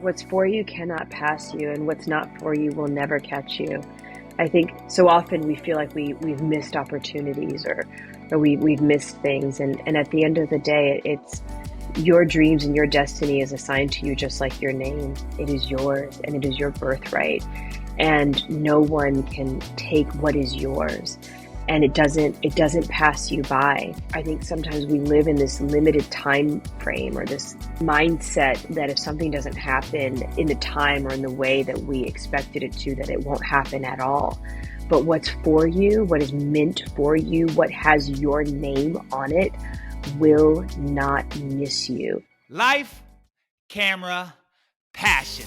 What's for you cannot pass you, and what's not for you will never catch you. I think so often we feel like we've missed opportunities or we've missed things. And at the end of the day, it's your dreams and your destiny is assigned to you just like your name. It is yours and it is your birthright. And no one can take what is yours. And it doesn't pass you by. I think sometimes we live in this limited time frame or this mindset that if something doesn't happen in the time or in the way that we expected it to, that it won't happen at all. But what's for you, what is meant for you, what has your name on it, will not miss you. Life, camera, passion.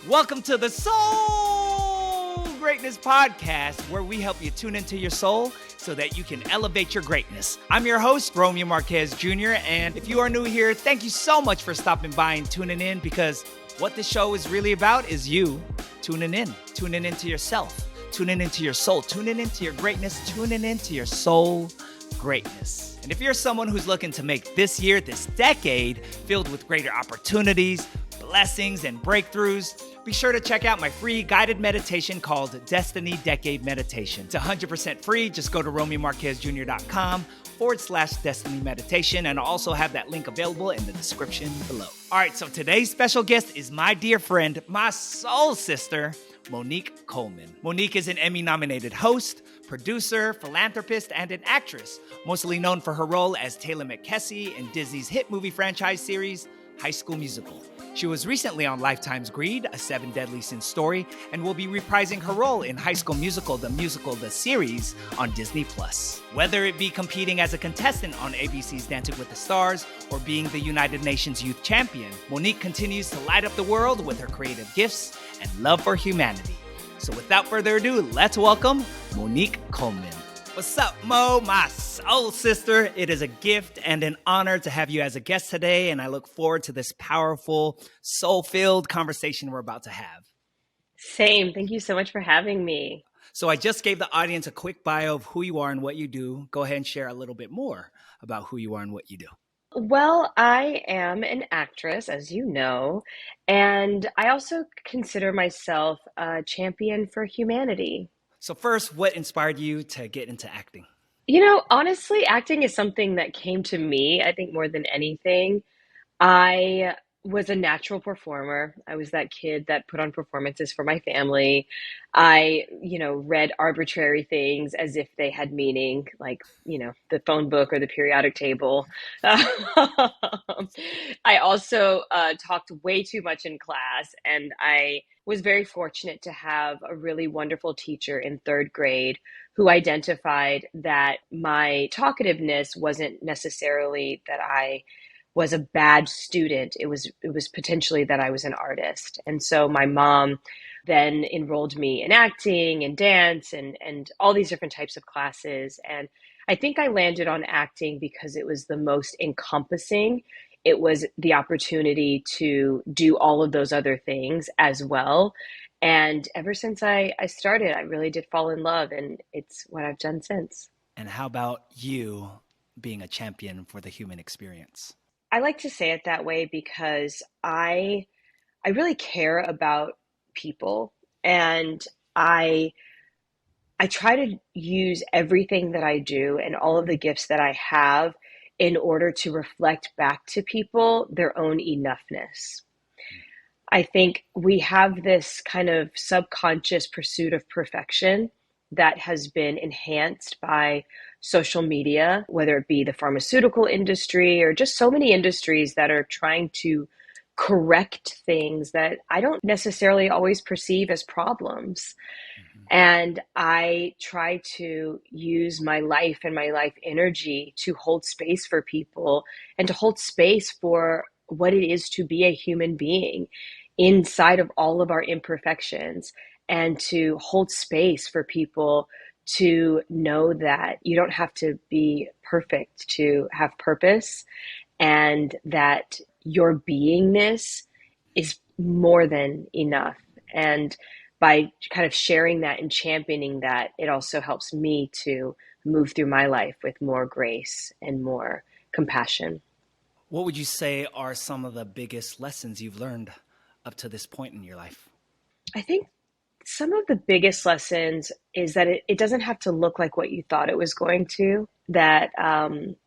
Welcome to the Soul Greatness Podcast, where we help you tune into your soul so that you can elevate your greatness. I'm your host, Romeo Marquez Jr., and if you are new here, thank you so much for stopping by and tuning in, because what this show is really about is you tuning into yourself, tuning into your soul, tuning into your greatness, tuning into your soul greatness. And if you're someone who's looking to make this year, this decade, filled with greater opportunities, blessings, and breakthroughs, be sure to check out my free guided meditation called Destiny Decade Meditation. It's 100% free. Just go to RomioMarquezJr.com/Destiny Meditation, and I'll also have that link available in the description below. All right, so today's special guest is my dear friend, my soul sister, Monique Coleman. Monique is an Emmy-nominated host, producer, philanthropist, and an actress, mostly known for her role as Taylor McKessie in Disney's hit movie franchise series, High School Musical. She was recently on Lifetime's Greed, a 7 Deadly Sins story, and will be reprising her role in High School Musical, the series, on Disney+. Whether it be competing as a contestant on ABC's Dancing with the Stars or being the United Nations Youth Champion, Monique continues to light up the world with her creative gifts and love for humanity. So without further ado, let's welcome Monique Coleman. What's up, Mo, my soul sister? It is a gift and an honor to have you as a guest today, and I look forward to this powerful, soul-filled conversation we're about to have. Same. Thank you so much for having me. So I just gave the audience a quick bio of who you are and what you do. Go ahead and share a little bit more about who you are and what you do. Well, I am an actress, as you know, and I also consider myself a champion for humanity. So first, what inspired you to get into acting? Honestly, acting is something that came to me, I think, more than anything. I was a natural performer. I was that kid that put on performances for my family. I, read arbitrary things as if they had meaning, like, the phone book or the periodic table. I also talked way too much in class, and I was very fortunate to have a really wonderful teacher in third grade who identified that my talkativeness wasn't necessarily that I was a bad student. It was potentially that I was an artist. And so my mom then enrolled me in acting and dance and all these different types of classes. And I think I landed on acting because it was the most encompassing. It was the opportunity to do all of those other things as well. And ever since I started, I really did fall in love, and it's what I've done since. And how about you being a champion for the human experience? I like to say it that way because I really care about people, and I try to use everything that I do and all of the gifts that I have in order to reflect back to people their own enoughness. I think we have this kind of subconscious pursuit of perfection that has been enhanced by social media, whether it be the pharmaceutical industry or just so many industries that are trying to correct things that I don't necessarily always perceive as problems. And I try to use my life and my life energy to hold space for people and to hold space for what it is to be a human being inside of all of our imperfections, and to hold space for people to know that you don't have to be perfect to have purpose, and that your beingness is more than enough. And by kind of sharing that and championing that, it also helps me to move through my life with more grace and more compassion. What would you say are some of the biggest lessons you've learned up to this point in your life? I think some of the biggest lessons is that it doesn't have to look like what you thought it was going to. That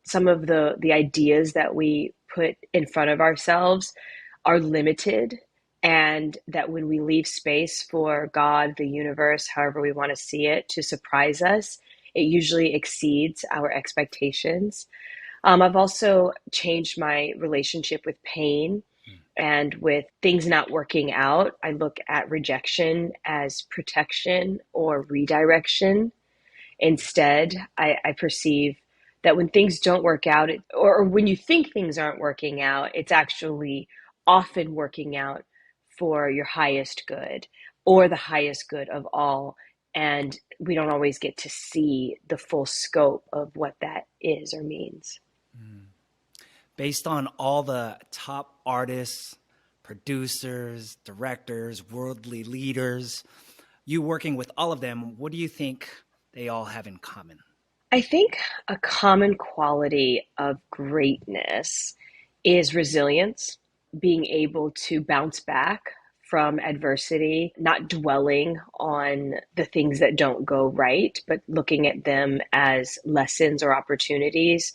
some of the ideas that we put in front of ourselves are limited, and that when we leave space for God, the universe, however we want to see it, to surprise us, it usually exceeds our expectations. I've also changed my relationship with pain and with things not working out. I look at rejection as protection or redirection. Instead, I perceive that when things don't work out, or when you think things aren't working out, it's actually often working out for your highest good or the highest good of all. And we don't always get to see the full scope of what that is or means. Based on all the top artists, producers, directors, worldly leaders, you working with all of them, what do you think they all have in common? I think a common quality of greatness is resilience, being able to bounce back from adversity, not dwelling on the things that don't go right, but looking at them as lessons or opportunities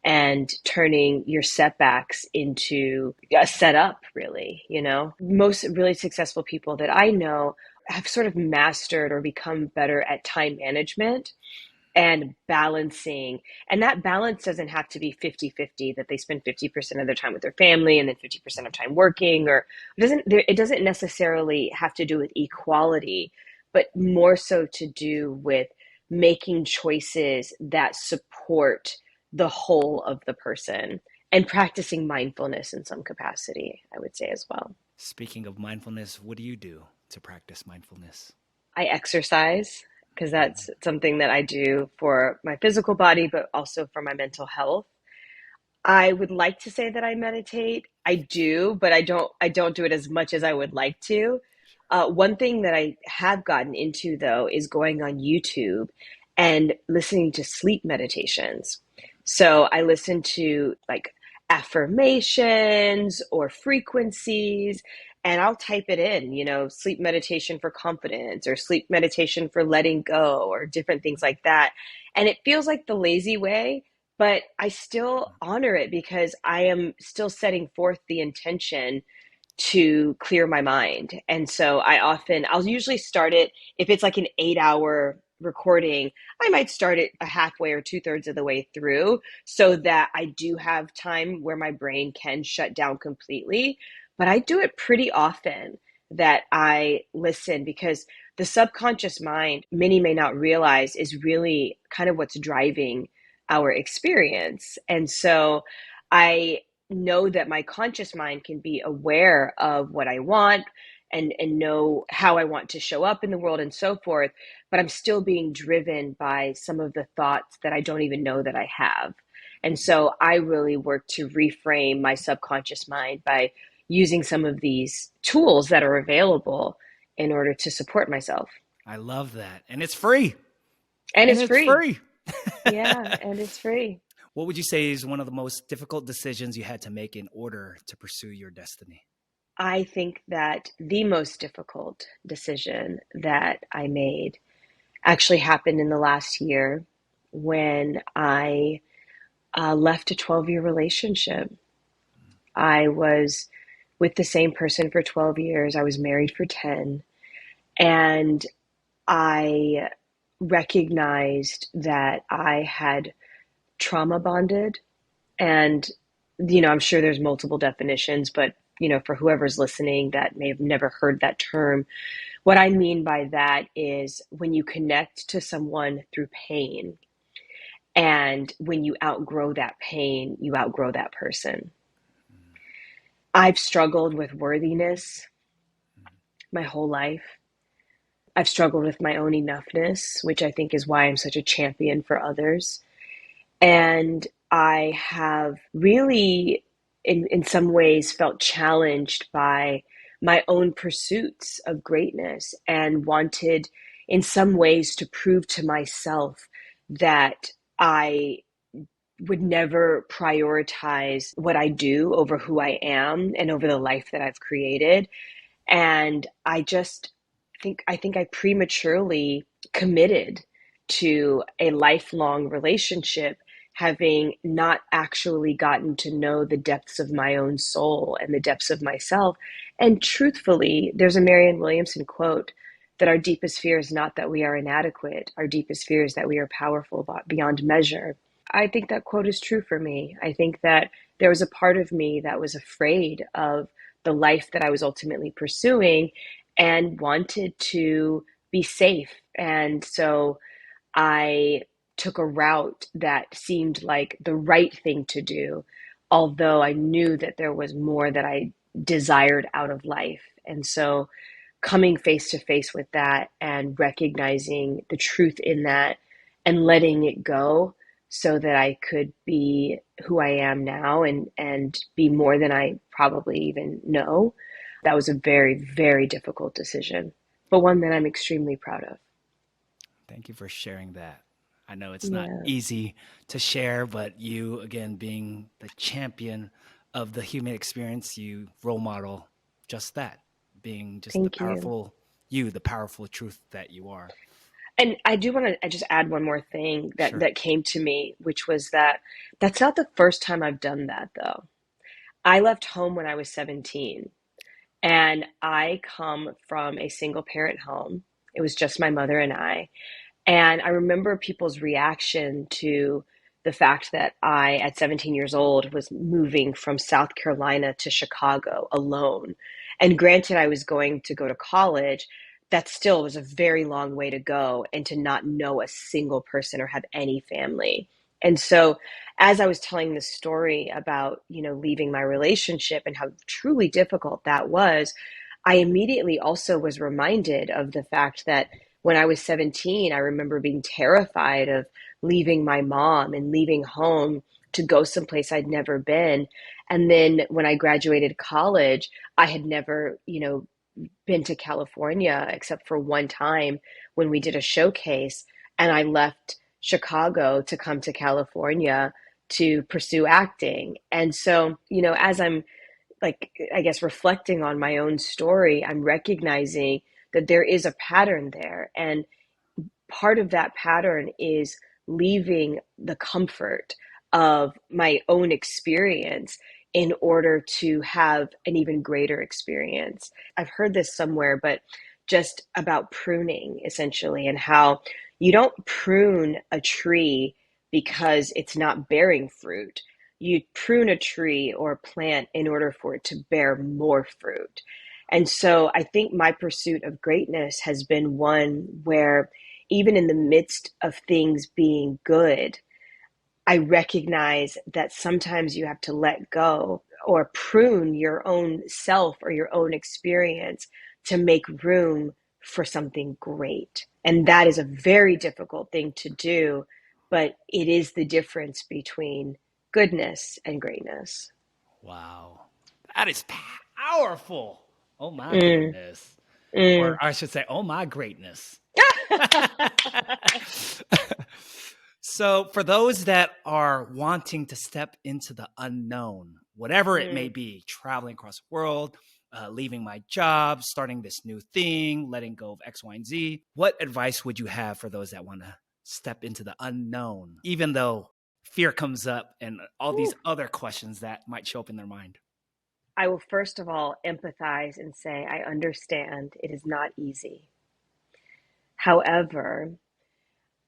and turning your setbacks into a setup, really. Most really successful people that I know have sort of mastered or become better at time management and balancing. And that balance doesn't have to be 50-50, that they spend 50% of their time with their family and then 50% of time working, or it doesn't necessarily have to do with equality, but more so to do with making choices that support the whole of the person and practicing mindfulness in some capacity, I would say as well. Speaking of mindfulness, what do you do to practice mindfulness? I exercise because that's something that I do for my physical body, but also for my mental health. I would like to say that I meditate. I do, but I don't do it as much as I would like to. One thing that I have gotten into though is going on YouTube and listening to sleep meditations. So I listen to like affirmations or frequencies, and I'll type it in, sleep meditation for confidence or sleep meditation for letting go or different things like that. And it feels like the lazy way, but I still honor it because I am still setting forth the intention to clear my mind. And so I'll usually start it, if it's like an 8 hour recording, I might start it a halfway or two-thirds of the way through so that I do have time where my brain can shut down completely. But I do it pretty often that I listen, because the subconscious mind, many may not realize, is really kind of what's driving our experience. And so I know that my conscious mind can be aware of what I want and know how I want to show up in the world and so forth, but I'm still being driven by some of the thoughts that I don't even know that I have. And so I really work to reframe my subconscious mind by using some of these tools that are available in order to support myself. I love that. And it's free. And And it's it's free. free. Yeah, and it's free. What would you say is one of the most difficult decisions you had to make in order to pursue your destiny? I think that the most difficult decision that I made actually happened in the last year when I left a 12-year relationship. I was with the same person for 12 years. I was married for 10. And I recognized that I had trauma bonded. And, I'm sure there's multiple definitions, but, for whoever's listening that may have never heard that term, what I mean by that is when you connect to someone through pain, and when you outgrow that pain, you outgrow that person. I've struggled with worthiness my whole life. I've struggled with my own enoughness, which I think is why I'm such a champion for others. And I have really, in some ways, felt challenged by my own pursuits of greatness and wanted, in some ways, to prove to myself that I would never prioritize what I do over who I am and over the life that I've created. And I think I prematurely committed to a lifelong relationship, having not actually gotten to know the depths of my own soul and the depths of myself. And truthfully, there's a Marianne Williamson quote that our deepest fear is not that we are inadequate. Our deepest fear is that we are powerful beyond measure. I think that quote is true for me. I think that there was a part of me that was afraid of the life that I was ultimately pursuing and wanted to be safe. And so I took a route that seemed like the right thing to do, although I knew that there was more that I desired out of life. And so coming face to face with that and recognizing the truth in that and letting it go so that I could be who I am now and be more than I probably even know. That was a very, very difficult decision, but one that I'm extremely proud of. Thank you for sharing that. I know it's not Yeah, easy to share, but you, again, being the champion of the human experience, you role model just that, being just the thank you. powerful you, the powerful truth that you are. And I do want to just add one more thing that Sure. that came to me, which was that that's not the first time I've done that though. I left home when I was 17, and I come from a single parent home. It was just my mother and I. And I remember people's reaction to the fact that I, at 17 years old, was moving from South Carolina to Chicago alone. And granted, I was going to go to college. That still was a very long way to go, and to not know a single person or have any family. And so, as I was telling the story about, leaving my relationship and how truly difficult that was, I immediately also was reminded of the fact that when I was 17, I remember being terrified of leaving my mom and leaving home to go someplace I'd never been. And then when I graduated college, I had never, been to California except for one time when we did a showcase. And I left Chicago to come to California to pursue acting. And so, as I'm like, I guess, reflecting on my own story, I'm recognizing that there is a pattern there. And part of that pattern is leaving the comfort of my own experience in order to have an even greater experience. I've heard this somewhere, but just about pruning essentially, and how you don't prune a tree because it's not bearing fruit. You prune a tree or a plant in order for it to bear more fruit. And so I think my pursuit of greatness has been one where, even in the midst of things being good, I recognize that sometimes you have to let go or prune your own self or your own experience to make room for something great. And that is a very difficult thing to do, but it is the difference between goodness and greatness. Wow. That is powerful. Oh my Mm, goodness. Or mm. I should say, oh my greatness. So, for those that are wanting to step into the unknown, whatever it may Mm. be, traveling across the world, leaving my job, starting this new thing, letting go of X, Y, and Z, what advice would you have for those that want to step into the unknown, even though fear comes up and all these Whew. other questions that might show up in their mind? I will first of all empathize and say, I understand it is not easy. However,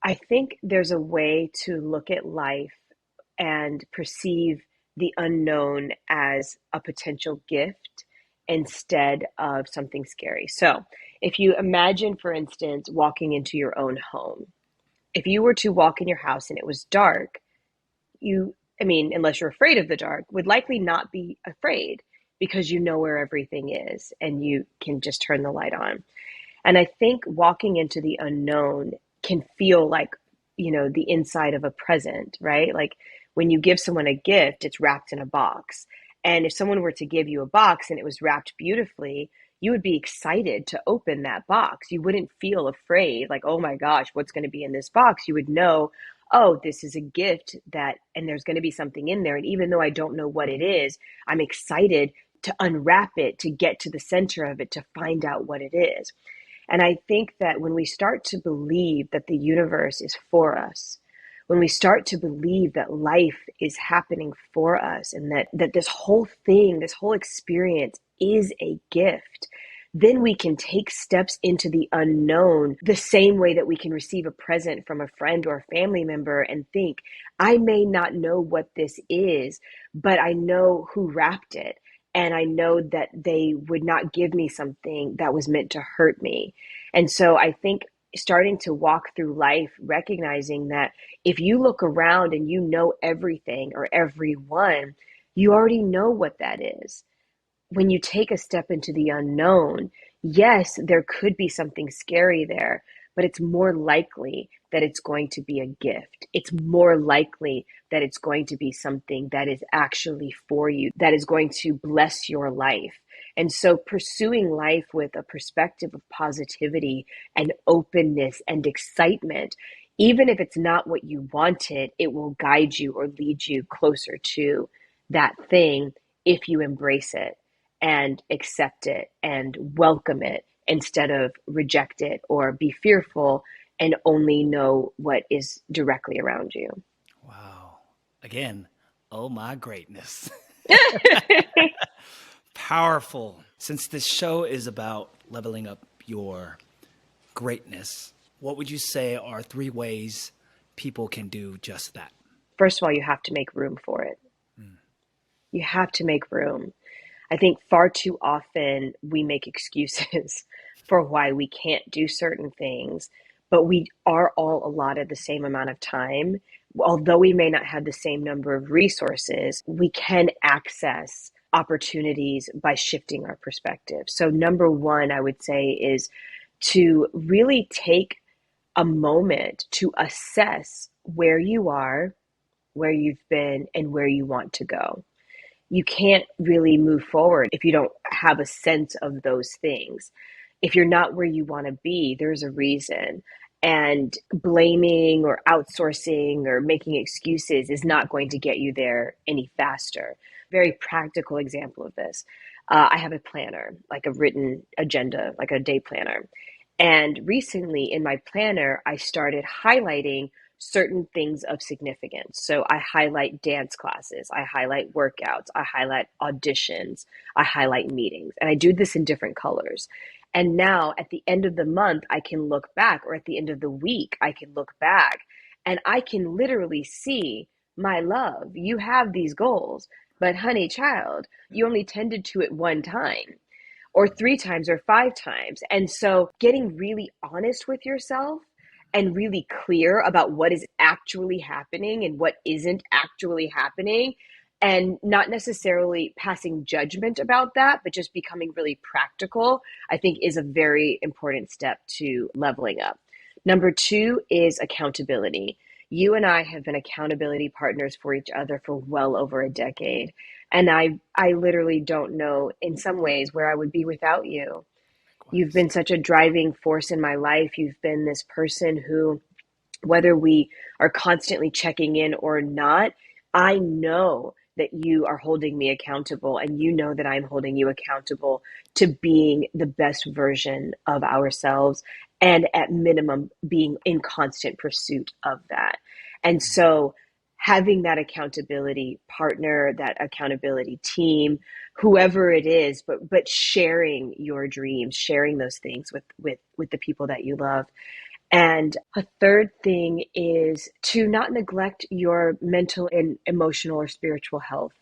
I think there's a way to look at life and perceive the unknown as a potential gift instead of something scary. So, if you imagine, for instance, walking into your own home, if you were to walk in your house and it was dark, I mean, unless you're afraid of the dark, would likely not be afraid because you know where everything is and you can just turn the light on. And I think walking into the unknown can feel like, the inside of a present, right? Like when you give someone a gift, it's wrapped in a box. And if someone were to give you a box and it was wrapped beautifully, you would be excited to open that box. You wouldn't feel afraid, like, oh my gosh, what's going to be in this box? You would know, oh, this is a gift and there's going to be something in there. And even though I don't know what it is, I'm excited to unwrap it, to get to the center of it, to find out what it is. And I think that when we start to believe that the universe is for us, when we start to believe that life is happening for us and that this whole thing, this whole experience is a gift, then we can take steps into the unknown the same way that we can receive a present from a friend or a family member and think, I may not know what this is, but I know who wrapped it. And I know that they would not give me something that was meant to hurt me. And so I think starting to walk through life, recognizing that if you look around and you know everything or everyone, you already know what that is. When you take a step into the unknown, yes, there could be something scary there, but it's more likely that it's going to be a gift. It's more likely that it's going to be something that is actually for you, that is going to bless your life. And so pursuing life with a perspective of positivity and openness and excitement, even if it's not what you wanted, it will guide you or lead you closer to that thing if you embrace it and accept it and welcome it instead of reject it or be fearful and only know what is directly around you. Wow. Again, oh my greatness. Powerful. Since this show is about leveling up your greatness, what would you say are 3 ways people can do just that? First of all, you have to make room for it. You have to make room. I think far too often we make excuses for why we can't do certain things, but we are all allotted the same amount of time. Although we may not have the same number of resources, we can access opportunities by shifting our perspective. So, number one, I would say, is to really take a moment to assess where you are, where you've been, and where you want to go. You can't really move forward if you don't have a sense of those things. If you're not where you want to be, there's a reason. And blaming or outsourcing or making excuses is not going to get you there any faster. Very practical example of this. I have a planner, like a written agenda, like a day planner. And recently in my planner, I started highlighting certain things of significance. So I highlight dance classes, I highlight workouts, I highlight auditions, I highlight meetings, and I do this in different colors. And now at the end of the month, I can look back, or at the end of the week, I can look back and I can literally see, my love, you have these goals, but honey child, you only tended to it one time or 3 times or 5 times. And so getting really honest with yourself and really clear about what is actually happening and what isn't actually happening, and not necessarily passing judgment about that, but just becoming really practical, I think is a very important step to leveling up. Number 2 is accountability. You and I have been accountability partners for each other for well over a decade. And I literally don't know in some ways where I would be without you. You've Likewise. been such a driving force in my life. You've been this person who, whether we are constantly checking in or not, I know that you are holding me accountable, and you know that I'm holding you accountable to being the best version of ourselves, and at minimum, being in constant pursuit of that. And so, having that accountability partner, that accountability team, whoever it is, but sharing your dreams, sharing those things with the people that you love. And a third thing is to not neglect your mental and emotional or spiritual health.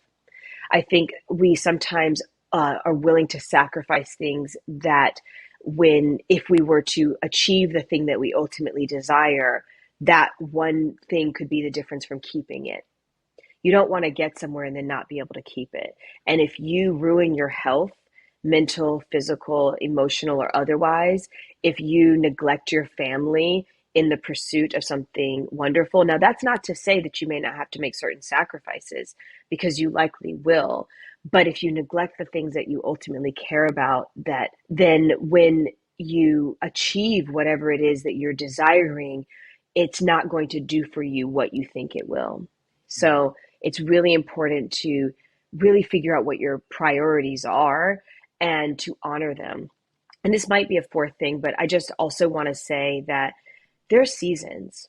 I think we sometimes are willing to sacrifice things that, when, if we were to achieve the thing that we ultimately desire, that one thing could be the difference from keeping it. You don't want to get somewhere and then not be able to keep it. And if you ruin your health, mental, physical, emotional, or otherwise, if you neglect your family in the pursuit of something wonderful, now that's not to say that you may not have to make certain sacrifices, because you likely will. But if you neglect the things that you ultimately care about, that then when you achieve whatever it is that you're desiring, it's not going to do for you what you think it will. So it's really important to really figure out what your priorities are and to honor them. And this might be a fourth thing, but I just also want to say that there are seasons.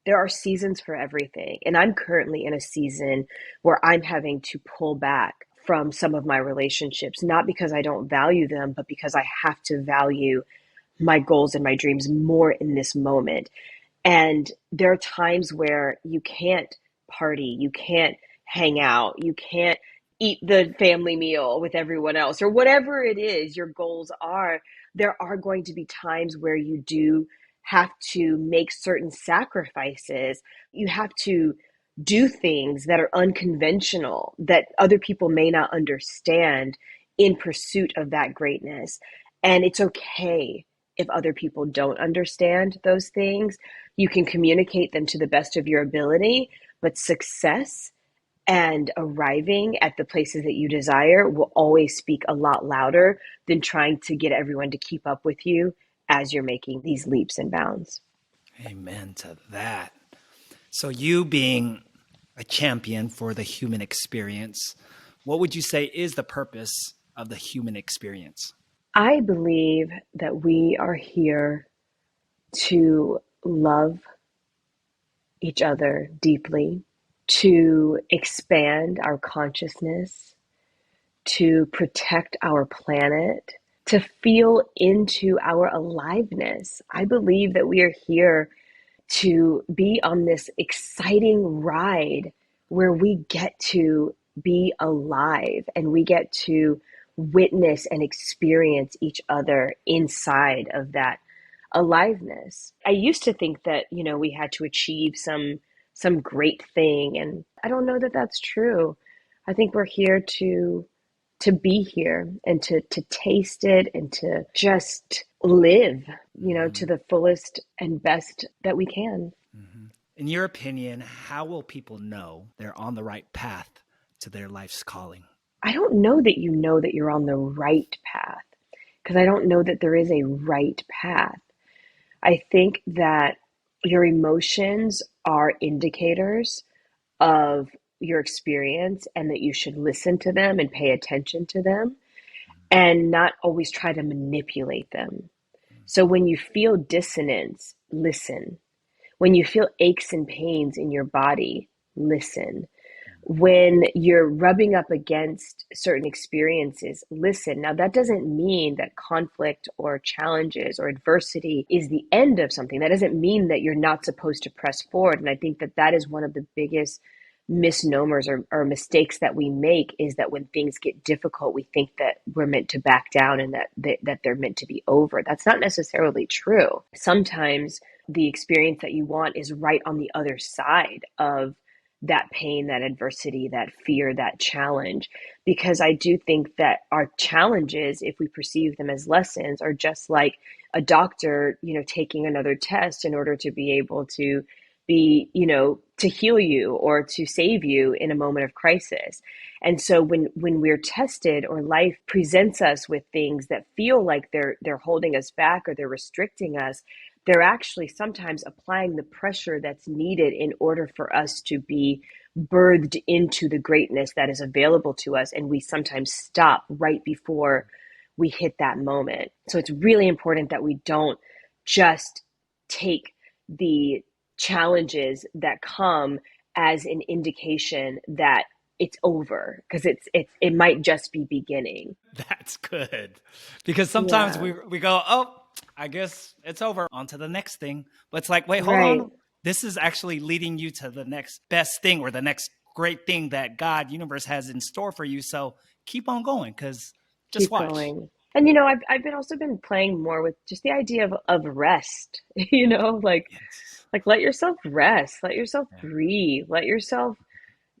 There are seasons for everything. And I'm currently in a season where I'm having to pull back from some of my relationships, not because I don't value them, but because I have to value my goals and my dreams more in this moment. And there are times where you can't party, you can't hang out, you can't eat the family meal with everyone else, or whatever it is your goals are. There are going to be times where you do have to make certain sacrifices. You have to do things that are unconventional, that other people may not understand in pursuit of that greatness. And it's okay if other people don't understand those things. You can communicate them to the best of your ability, but success and arriving at the places that you desire will always speak a lot louder than trying to get everyone to keep up with you as you're making these leaps and bounds. Amen to that. So you being a champion for the human experience, what would you say is the purpose of the human experience? I believe that we are here to love each other deeply, to expand our consciousness, to protect our planet, to feel into our aliveness. I believe that we are here to be on this exciting ride where we get to be alive and we get to witness and experience each other inside of that aliveness. I used to think that, we had to achieve some great thing, and I don't know that that's true. I think we're here to be here and to taste it and to just live, to the fullest and best that we can. Mm-hmm. In your opinion, how will people know they're on the right path to their life's calling? I don't know that you're on the right path, because I don't know that there is a right path. I think that your emotions are indicators of your experience and that you should listen to them and pay attention to them and not always try to manipulate them. So when you feel dissonance, listen. When you feel aches and pains in your body, listen. When you're rubbing up against certain experiences, listen. Now, that doesn't mean that conflict or challenges or adversity is the end of something. That doesn't mean that you're not supposed to press forward. And I think that that is one of the biggest misnomers or mistakes that we make, is that when things get difficult, we think that we're meant to back down and that they're meant to be over. That's not necessarily true. Sometimes the experience that you want is right on the other side of that pain, that adversity, that fear, that challenge. Because I do think that our challenges, if we perceive them as lessons, are just like a doctor, taking another test in order to be able to be, to heal you or to save you in a moment of crisis. And so when we're tested, or life presents us with things that feel like they're holding us back or they're restricting us, they're actually sometimes applying the pressure that's needed in order for us to be birthed into the greatness that is available to us. And we sometimes stop right before we hit that moment. So it's really important that we don't just take the challenges that come as an indication that it's over, because it might just be beginning. That's good. Because sometimes Yeah, we go, oh, I guess it's over. On to the next thing. But it's like, wait, hold right. on. This is actually leading you to the next best thing or the next great thing that God, universe has in store for you. So keep on going, because just Keep watch. going. And I've been also been playing more with just the idea of rest, Yes. like let yourself rest, let yourself Yeah. breathe, let yourself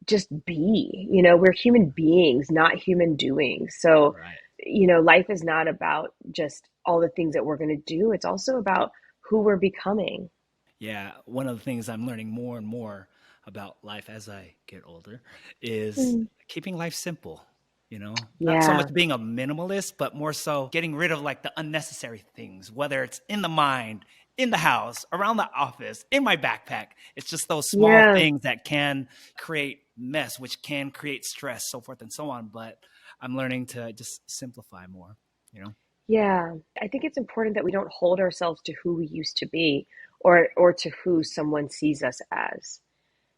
just be. We're human beings, not human doings. So, Right. life is not about just all the things that we're going to do. It's also about who we're becoming. Yeah. One of the things I'm learning more and more about life as I get older is Mm. keeping life simple, not so Yeah. much being a minimalist, but more so getting rid of like the unnecessary things, whether it's in the mind, in the house, around the office, in my backpack. It's just those small Yeah. things that can create mess, which can create stress, so forth and so on. But I'm learning to just simplify more, you know? Yeah, I think it's important that we don't hold ourselves to who we used to be or to who someone sees us as.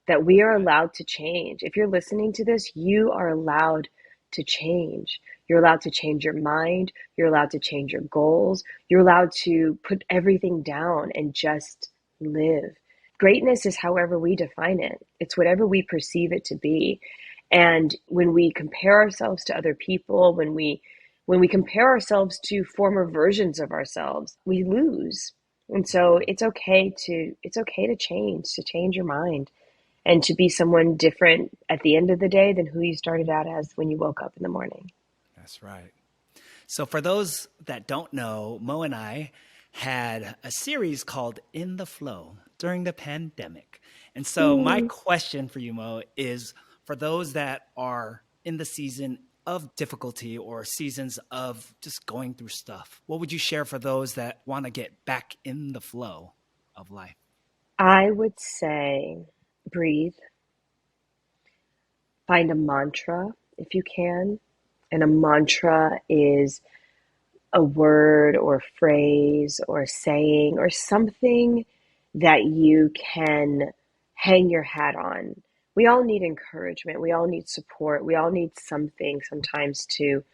That we are Right. allowed to change. If you're listening to this, you are allowed to change. You're allowed to change your mind. You're allowed to change your goals. You're allowed to put everything down and just live. Greatness is however we define it. It's whatever we perceive it to be. And when we compare ourselves to other people, when we compare ourselves to former versions of ourselves, we lose. And so it's okay to change your mind and to be someone different at the end of the day than who you started out as when you woke up in the morning. That's right. So, for those that don't know, Mo and I had a series called In the Flow during the pandemic. And so, my Mm, question for you, Mo, is for those that are in the season of difficulty or seasons of just going through stuff, what would you share for those that want to get back in the flow of life? I would say breathe, find a mantra if you can. And a mantra is a word or phrase or saying or something that you can hang your hat on. We all need encouragement. We all need support. We all need something sometimes to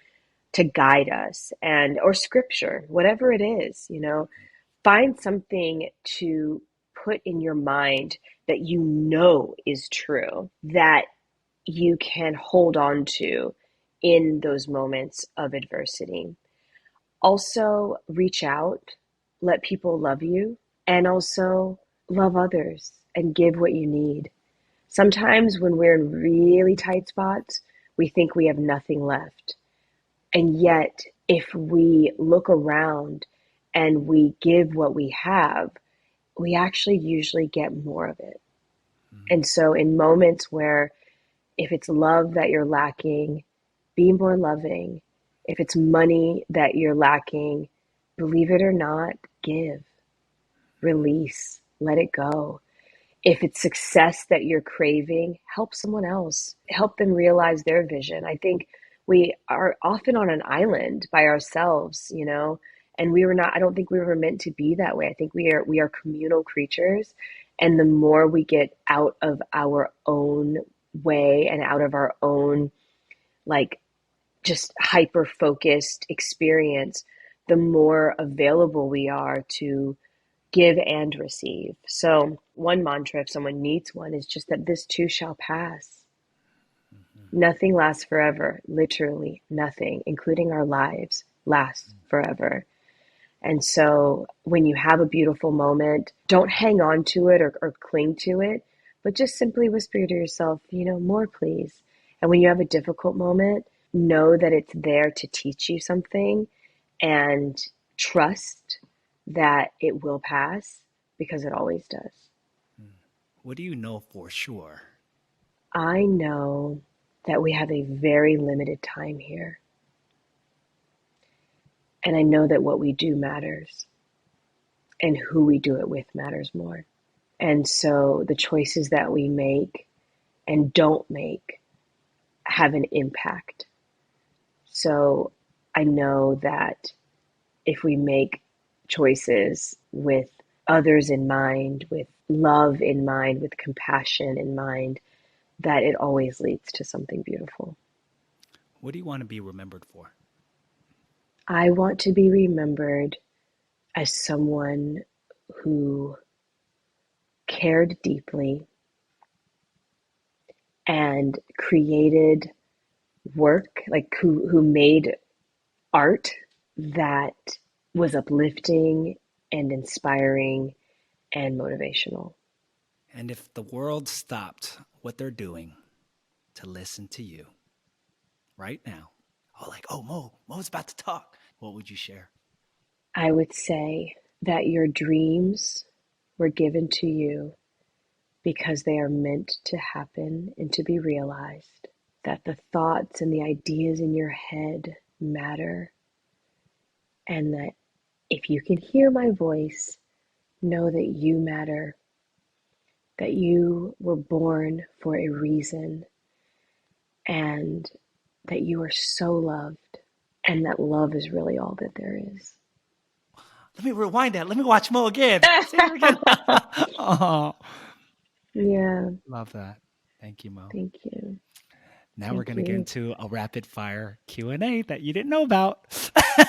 guide us, and or scripture, whatever it is, find something to put in your mind that you know is true, that you can hold on to in those moments of adversity. Also, reach out, let people love you, and also love others and give what you need. Sometimes when we're in really tight spots, we think we have nothing left. And yet, if we look around and we give what we have, we actually usually get more of it. And so, in moments where if it's love that you're lacking, be more loving. If it's money that you're lacking, believe it or not, give, release, let it go. If it's success that you're craving, help someone else, help them realize their vision. I think we are often on an island by ourselves, and I don't think we were meant to be that way. I think we are communal creatures. And the more we get out of our own way and out of our own, like, just hyper focused experience, the more available we are to give and receive. So, one mantra, if someone needs one, is just that this too shall pass. Nothing lasts forever. Literally nothing, including our lives, lasts forever. And so, when you have a beautiful moment, don't hang on to it or cling to it, but just simply whisper to yourself, more, please. And when you have a difficult moment, know that it's there to teach you something, and trust that it will pass because it always does. What do you know for sure? I know that we have a very limited time here. And I know that what we do matters and who we do it with matters more. And so the choices that we make and don't make have an impact. So I know that if we make choices with others in mind, with love in mind, with compassion in mind, that it always leads to something beautiful. What do you want to be remembered for? I want to be remembered as someone who cared deeply and created work, like who made art that was uplifting and inspiring and motivational. And if the world stopped what they're doing to listen to you right now, Mo's about to talk, what would you share? I would say that your dreams were given to you because they are meant to happen and to be realized. That the thoughts and the ideas in your head matter, and that if you can hear my voice, know that you matter, that you were born for a reason, and that you are so loved, and that love is really all that there is. Let me rewind that. Let me watch Mo again. Say that again. Oh, Yeah, love that. Thank you, Mo. thank you. Now we're Thank going to get you. into a rapid fire Q&A that you didn't know about.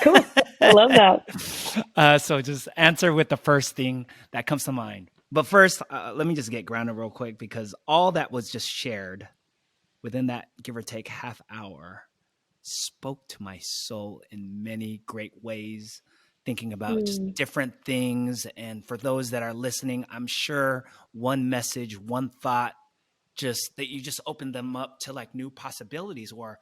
Cool. I love that. So just answer with the first thing that comes to mind. But first, let me just get grounded real quick because all that was just shared within that give or take half hour spoke to my soul in many great ways, thinking about just Mm, different things. And for those that are listening, I'm sure one message, one thought, just that you just opened them up to like new possibilities, or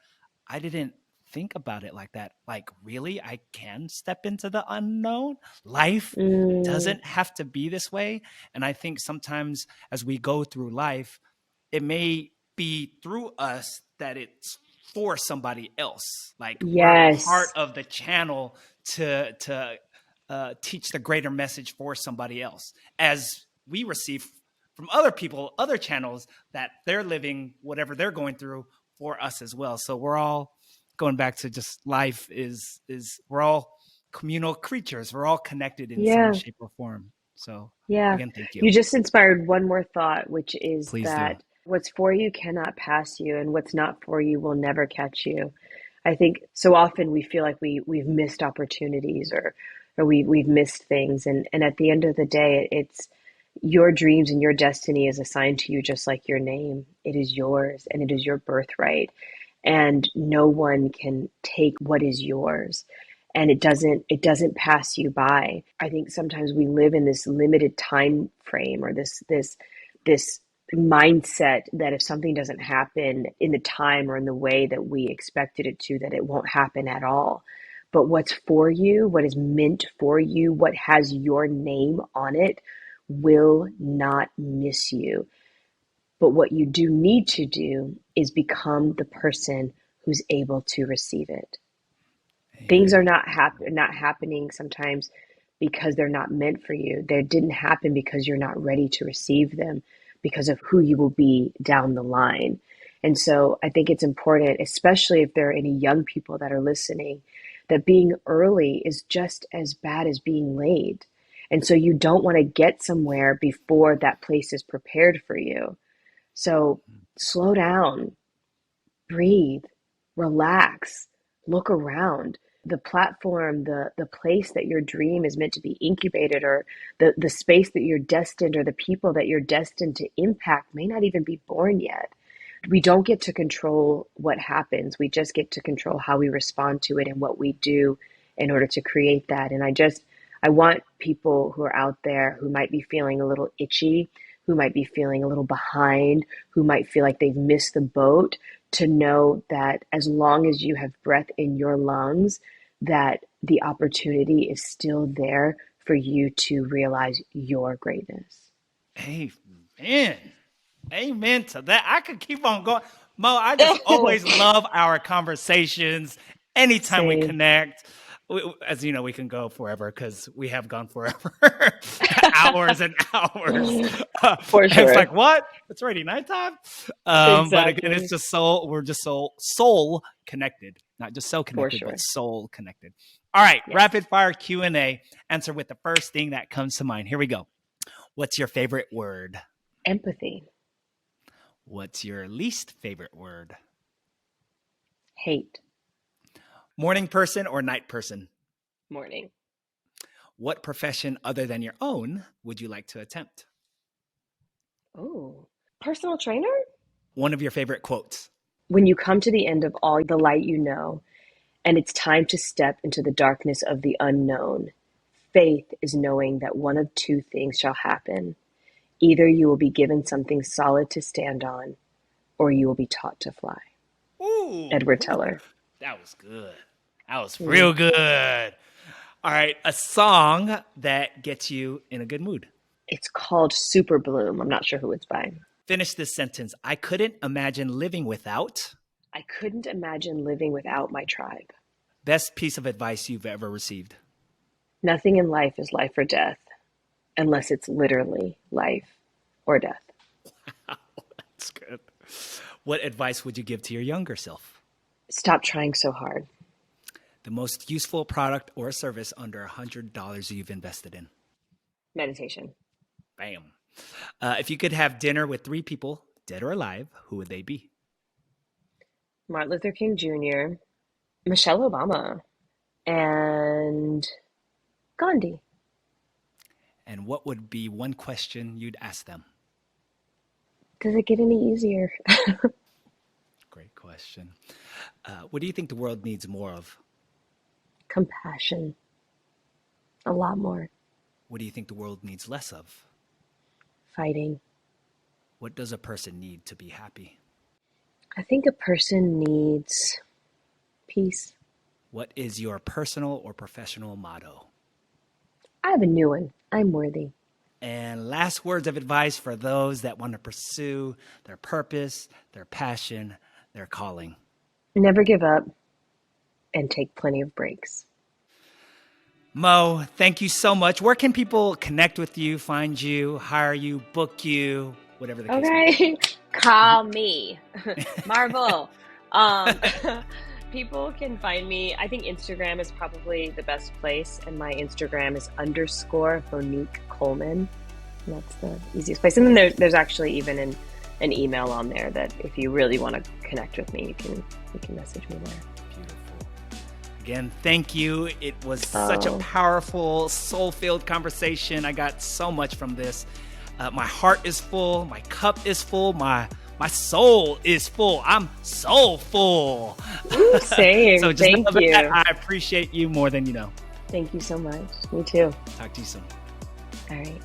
I didn't think about it like that. Like, really, I can step into the unknown. Life mm, doesn't have to be this way. And I think sometimes as we go through life, it may be through us that it's for somebody else. Like we're part yes. of the channel to teach the greater message for somebody else, as we receive from other people, other channels that they're living whatever they're going through for us as well. So we're all going back to just life is we're all communal creatures. We're all connected in some Yeah. shape or form. So Yeah. again, thank you. You just inspired one more thought, which is Please do. that what's for you cannot pass you, and what's not for you will never catch you. I think so often we feel like we've missed opportunities, or we've missed things, and at the end of the day, it's your dreams and your destiny is assigned to you just like your name. It is yours and it is your birthright, and no one can take what is yours, and it doesn't pass you by. I think sometimes we live in this limited time frame, or this mindset that if something doesn't happen in the time or in the way that we expected it to, that it won't happen at all. But what's for you, what is meant for you, what has your name on it, will not miss you. But what you do need to do is become the person who's able to receive it. Things are Amen. not happening sometimes because they're not meant for you. They didn't happen because you're not ready to receive them, because of who you will be down the line. And so I think it's important, especially if there are any young people that are listening, that being early is just as bad as being late. And so you don't want to get somewhere before that place is prepared for you. So slow down, breathe, relax, look around. The platform, the place that your dream is meant to be incubated, or the space that you're destined, or the people that you're destined to impact may not even be born yet. We don't get to control what happens. We just get to control how we respond to it and what we do in order to create that. And I want people who are out there who might be feeling a little itchy, who might be feeling a little behind, who might feel like they've missed the boat, to know that as long as you have breath in your lungs, that the opportunity is still there for you to realize your greatness. Amen. Amen to that. I could keep on going. Mo, I just always love our conversations anytime we Same. connect. As you know, we can go forever because we have gone forever, hours and hours. For And it's sure. like, what? It's already nighttime. But again, it's Exactly. just we're just soul connected, not just so For connected, but sure. soul connected. All right, Yes. rapid fire Q&A. Answer with the first thing that comes to mind. Here we go. What's your favorite word? Empathy. What's your least favorite word? Hate. Morning person or night person? Morning. What profession other than your own would you like to attempt? Oh, personal trainer? One of your favorite quotes. When you come to the end of all the light you know, and it's time to step into the darkness of the unknown, faith is knowing that one of two things shall happen. Either you will be given something solid to stand on, or you will be taught to fly. Ooh, Edward Teller. that was good. That was Mm. real good. All right, a song that gets you in a good mood. It's called Super Bloom. I'm not sure who it's by. Finish this sentence. I couldn't imagine living without. I couldn't imagine living without my tribe. Best piece of advice you've ever received. Nothing in life is life or death unless it's literally life or death. That's good. What advice would you give to your younger self? Stop trying so hard. The most useful product or service under $100 you've invested in? Meditation. Bam. If you could have dinner with 3 people, dead or alive, who would they be? Martin Luther King Jr., Michelle Obama, and Gandhi. And what would be one question you'd ask them? Does it get any easier? Great question. What do you think the world needs more of? Compassion. A lot more. What do you think the world needs less of? Fighting. What does a person need to be happy? I think a person needs peace. What is your personal or professional motto? I have a new one. I'm worthy. And last words of advice for those that want to pursue their purpose, their passion, their calling. Never give up and take plenty of breaks. Mo, thank you so much. Where can people connect with you, find you, hire you, book you, whatever the case may be? Call me. Marvel. People can find me. I think Instagram is probably the best place. And my Instagram is _ Monique Coleman. And that's the easiest place. And then there's actually even an email on there that if you really want to connect with me, you can message me there. Beautiful. Again, thank you. It was such a powerful, soul-filled conversation. I got so much from this. My heart is full. My cup is full. My soul is full. I'm so full. Ooh, same. So just Thank you. I appreciate you more than you know. Thank you so much. Me too. Talk to you soon. All right.